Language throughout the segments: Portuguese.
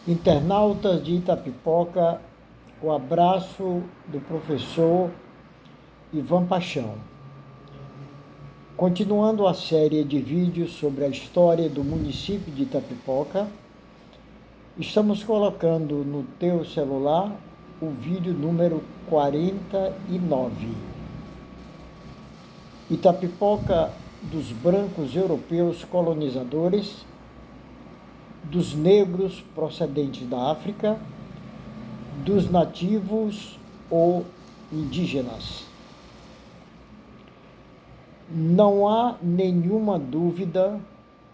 Internautas de Itapipoca, o abraço do professor Ivan Paixão. Continuando a série de vídeos sobre a história do município de Itapipoca, estamos colocando no teu celular o vídeo número 49. Itapipoca dos brancos europeus colonizadores, dos negros procedentes da África, dos nativos ou indígenas. Não há nenhuma dúvida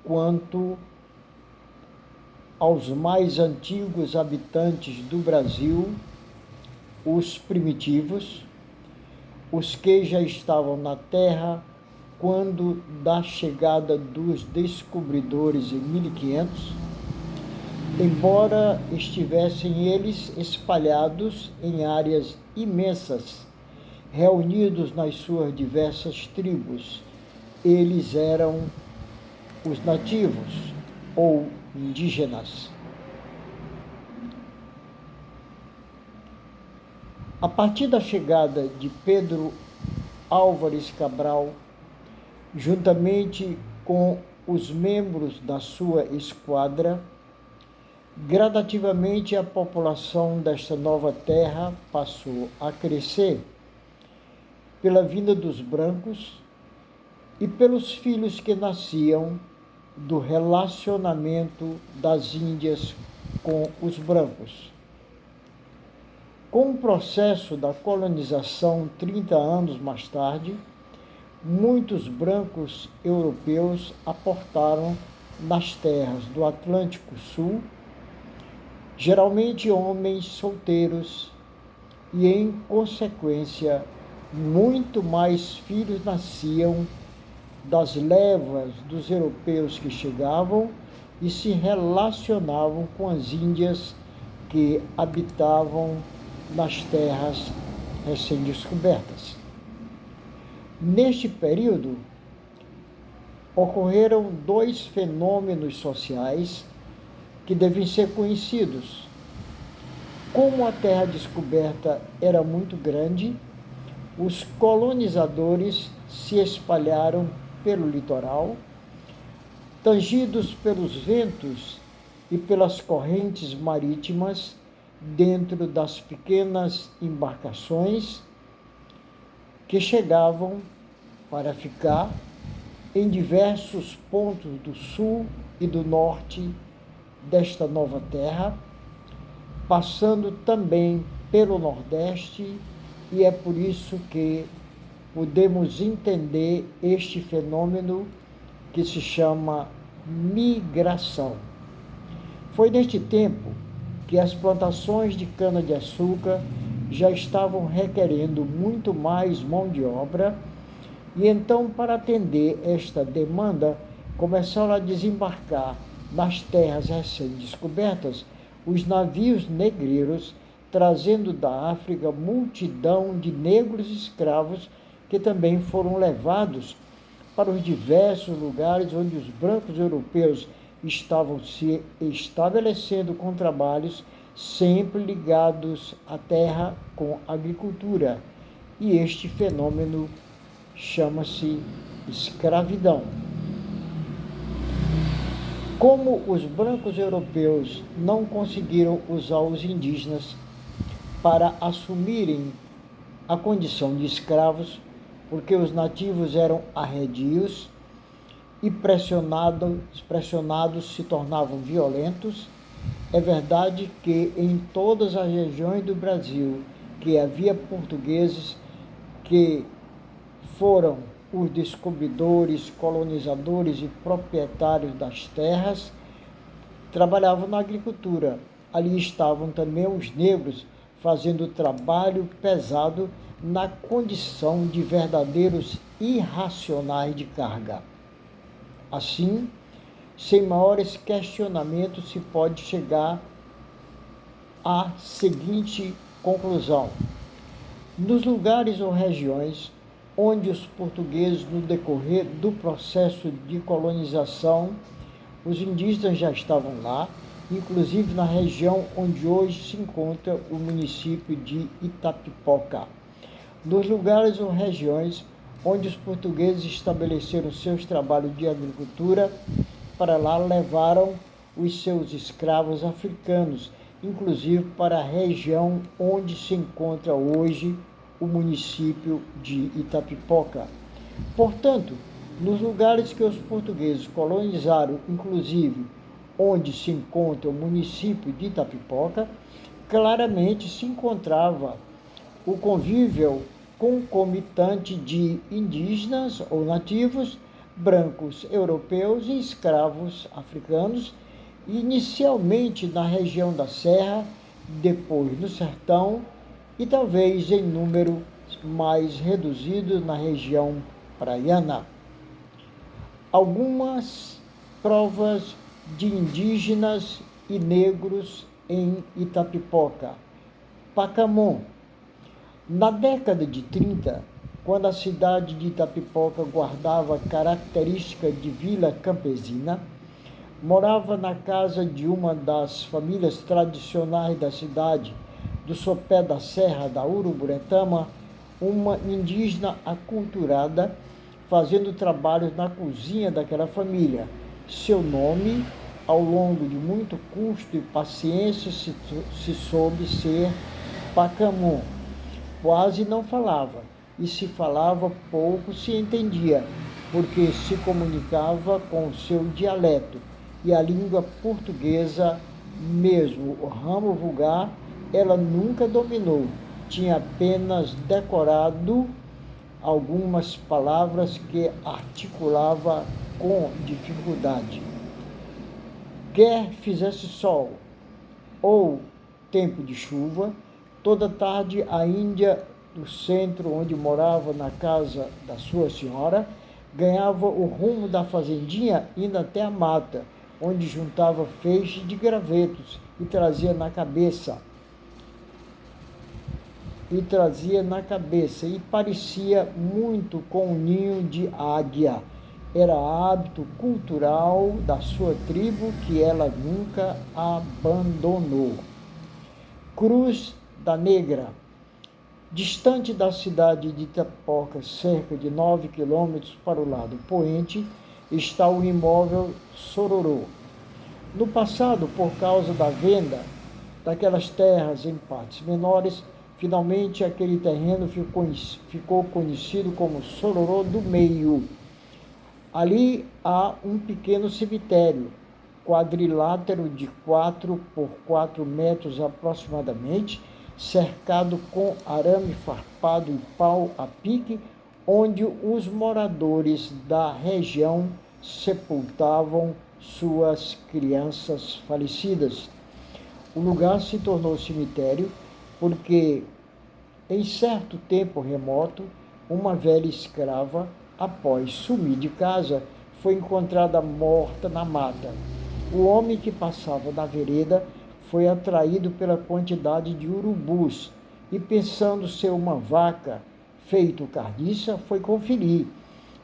quanto aos mais antigos habitantes do Brasil, os primitivos, os que já estavam na terra quando da chegada dos descobridores em 1500, embora estivessem eles espalhados em áreas imensas, reunidos nas suas diversas tribos, eles eram os nativos ou indígenas. A partir da chegada de Pedro Álvares Cabral, juntamente com os membros da sua esquadra, gradativamente a população desta nova terra passou a crescer pela vinda dos brancos e pelos filhos que nasciam do relacionamento das Índias com os brancos. Com o processo da colonização 30 anos mais tarde, muitos brancos europeus aportaram nas terras do Atlântico Sul, geralmente homens solteiros, e em consequência, muito mais filhos nasciam das levas dos europeus que chegavam e se relacionavam com as índias que habitavam nas terras recém-descobertas. Neste período, ocorreram dois fenômenos sociais que devem ser conhecidos. Como a terra descoberta era muito grande, os colonizadores se espalharam pelo litoral, tangidos pelos ventos e pelas correntes marítimas, dentro das pequenas embarcações que chegavam para ficar em diversos pontos do sul e do norte desta nova terra, passando também pelo Nordeste, e é por isso que podemos entender este fenômeno que se chama migração. Foi neste tempo que as plantações de cana-de-açúcar já estavam requerendo muito mais mão de obra, e então, para atender esta demanda, começaram a desembarcar nas terras recém-descobertas os navios negreiros, trazendo da África multidão de negros escravos que também foram levados para os diversos lugares onde os brancos europeus estavam se estabelecendo com trabalhos sempre ligados à terra com agricultura. E este fenômeno chama-se escravidão. Como os brancos europeus não conseguiram usar os indígenas para assumirem a condição de escravos, porque os nativos eram arredios e pressionados se tornavam violentos, é verdade que em todas as regiões do Brasil que havia portugueses que foram os descobridores, colonizadores e proprietários das terras, trabalhavam na agricultura. Ali estavam também os negros fazendo trabalho pesado na condição de verdadeiros irracionais de carga. Assim, sem maiores questionamentos, se pode chegar à seguinte conclusão: nos lugares ou regiões onde os portugueses, no decorrer do processo de colonização, os indígenas já estavam lá, inclusive na região onde hoje se encontra o município de Itapipoca. Nos lugares ou regiões onde os portugueses estabeleceram seus trabalhos de agricultura, para lá levaram os seus escravos africanos, inclusive para a região onde se encontra hoje o município de Itapipoca. Portanto, nos lugares que os portugueses colonizaram, inclusive onde se encontra o município de Itapipoca, claramente se encontrava o convívio concomitante de indígenas ou nativos, brancos europeus e escravos africanos, inicialmente na região da Serra, depois no Sertão e talvez em número mais reduzido na região praiana. Algumas provas de indígenas e negros em Itapipoca. Pacamon. Na década de 30, quando a cidade de Itapipoca guardava característica de vila campesina, morava na casa de uma das famílias tradicionais da cidade, do sopé da Serra da Uruburetama, uma indígena aculturada, fazendo trabalhos na cozinha daquela família. Seu nome, ao longo de muito custo e paciência, se soube ser Pacamon. Quase não falava, e se falava pouco se entendia, porque se comunicava com o seu dialeto, e a língua portuguesa, mesmo o ramo vulgar, ela nunca dominou, tinha apenas decorado algumas palavras que articulava com dificuldade. Quer fizesse sol ou tempo de chuva, toda tarde a Índia do centro, onde morava na casa da sua senhora, ganhava o rumo da fazendinha indo até a mata, onde juntava feixes de gravetos e trazia na cabeça, e parecia muito com um ninho de águia. Era hábito cultural da sua tribo que ela nunca abandonou. Cruz da Negra. Distante da cidade de Itapipoca, cerca de 9 quilômetros para o lado poente, está o imóvel Sororô. No passado, por causa da venda daquelas terras em partes menores, finalmente aquele terreno ficou conhecido como Sororô do Meio. Ali há um pequeno cemitério, quadrilátero de 4 por 4 metros aproximadamente, cercado com arame farpado e pau a pique, onde os moradores da região sepultavam suas crianças falecidas. O lugar se tornou cemitério porque, em certo tempo remoto, uma velha escrava, após sumir de casa, foi encontrada morta na mata. O homem que passava na vereda foi atraído pela quantidade de urubus e, pensando ser uma vaca feito carniça, foi conferir.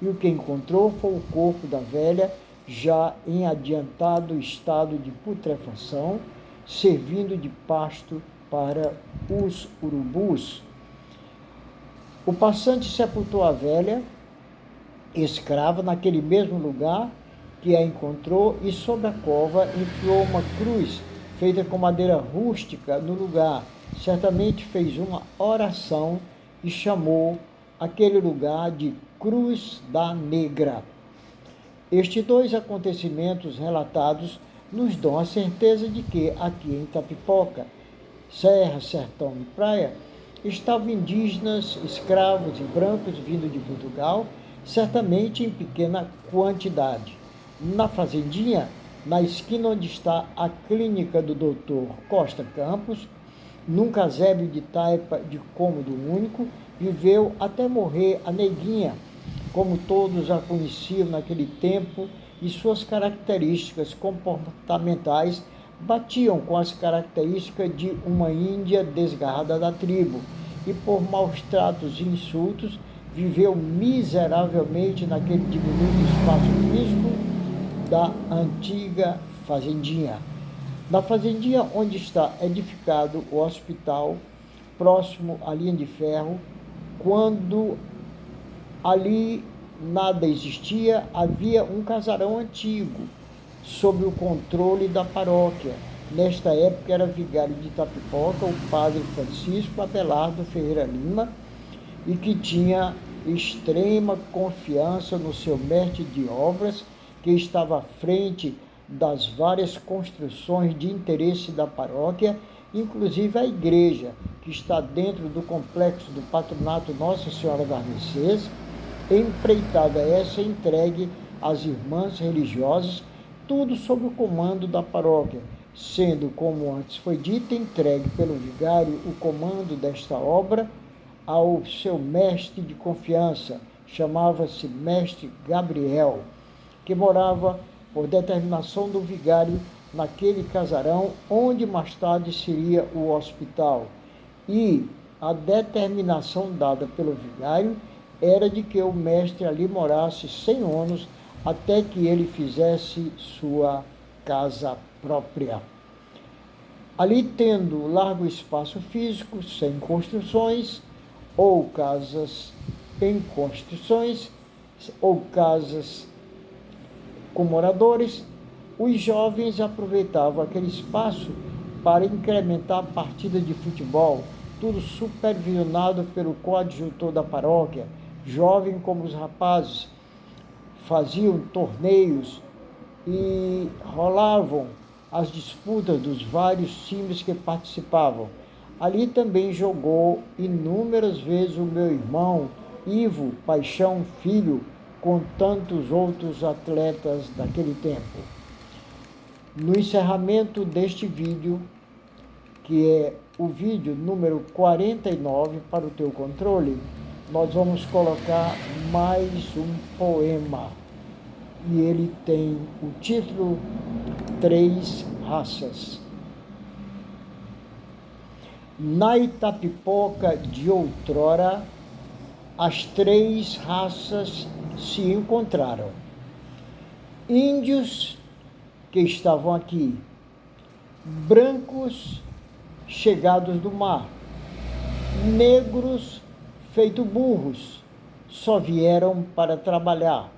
E o que encontrou foi o corpo da velha, já em adiantado estado de putrefação, servindo de pasto para os urubus. O passante sepultou a velha escrava naquele mesmo lugar que a encontrou e sobre a cova enfiou uma cruz feita com madeira rústica no lugar. Certamente fez uma oração e chamou aquele lugar de Cruz da Negra. Estes dois acontecimentos relatados nos dão a certeza de que aqui em Itapipoca, Serra, Sertão e Praia, estavam indígenas, escravos e brancos vindo de Portugal, certamente em pequena quantidade. Na fazendinha, na esquina onde está a clínica do Dr. Costa Campos, num casebre de taipa de cômodo único, viveu até morrer a Neguinha, como todos a conheciam naquele tempo, e suas características comportamentais batiam com as características de uma índia desgarrada da tribo, e por maus tratos e insultos viveu miseravelmente naquele diminuto espaço físico da antiga fazendinha. Na fazendinha onde está edificado o hospital, próximo à linha de ferro, quando ali nada existia, havia um casarão antigo, sob o controle da paróquia. Nesta época era vigário de Itapipoca o padre Francisco Abelardo Ferreira Lima, e que tinha extrema confiança no seu mestre de obras, que estava à frente das várias construções de interesse da paróquia, inclusive a igreja, que está dentro do complexo do patronato Nossa Senhora das Mercês, empreitada essa entregue às irmãs religiosas, tudo sob o comando da paróquia, sendo, como antes foi dito, entregue pelo vigário o comando desta obra ao seu mestre de confiança, chamava-se mestre Gabriel, que morava, por determinação do vigário, naquele casarão onde mais tarde seria o hospital. E a determinação dada pelo vigário era de que o mestre ali morasse 100 anos, até que ele fizesse sua casa própria. Ali, tendo largo espaço físico, sem construções, ou casas em construções, ou casas com moradores, os jovens aproveitavam aquele espaço para incrementar a partida de futebol, tudo supervisionado pelo coadjutor da paróquia. Jovem como os rapazes faziam torneios e rolavam as disputas dos vários times que participavam. Ali também jogou inúmeras vezes o meu irmão Ivo Paixão Filho, com tantos outros atletas daquele tempo. No encerramento deste vídeo, que é o vídeo número 49 para o teu controle, nós vamos colocar mais um poema. E ele tem o título Três Raças. Na Itapipoca de outrora, as três raças se encontraram. Índios que estavam aqui, brancos chegados do mar, negros feito burros, só vieram para trabalhar.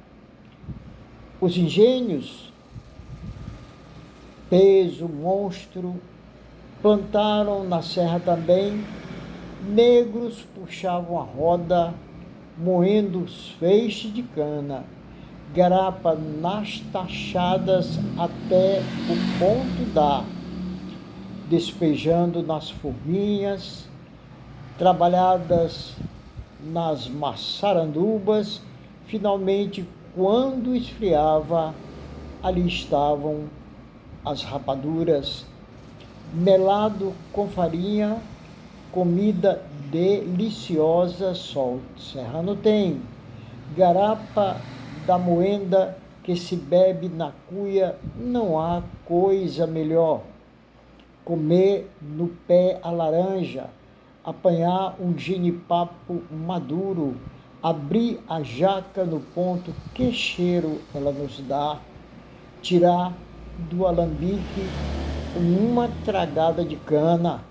Os engenhos, peso, monstro, plantaram na serra também, negros puxavam a roda, moendo os feixes de cana, garapa nas tachadas até o ponto da, despejando nas forminhas, trabalhadas nas maçarandubas. Finalmente, quando esfriava, ali estavam as rapaduras, melado com farinha, comida deliciosa só o serrano tem, garapa da moenda que se bebe na cuia, não há coisa melhor. Comer no pé a laranja, apanhar um genipapo maduro, abrir a jaca no ponto, que cheiro ela nos dá, tirar do alambique uma tragada de cana.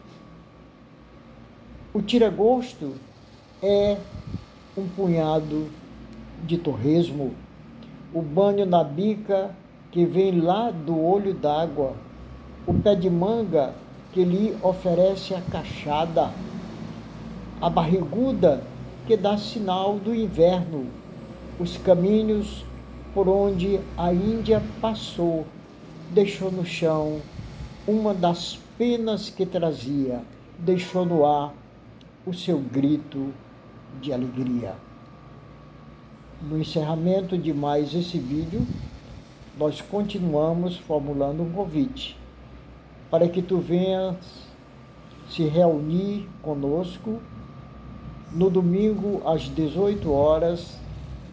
O tira-gosto é um punhado de torresmo, o banho na bica que vem lá do olho d'água, o pé de manga que lhe oferece a cachada, a barriguda que dá sinal do inverno, os caminhos por onde a Índia passou, deixou no chão uma das penas que trazia, deixou no ar o seu grito de alegria. No encerramento de mais esse vídeo, nós continuamos formulando um convite para que tu venhas se reunir conosco no domingo às 18 horas,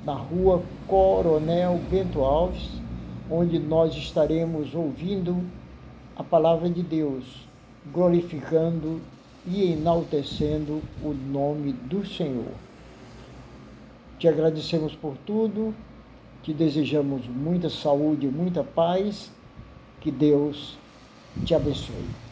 na rua Coronel Bento Alves, onde nós estaremos ouvindo a palavra de Deus, glorificando e enaltecendo o nome do Senhor. Te agradecemos por tudo, te desejamos muita saúde, muita paz, que Deus te abençoe.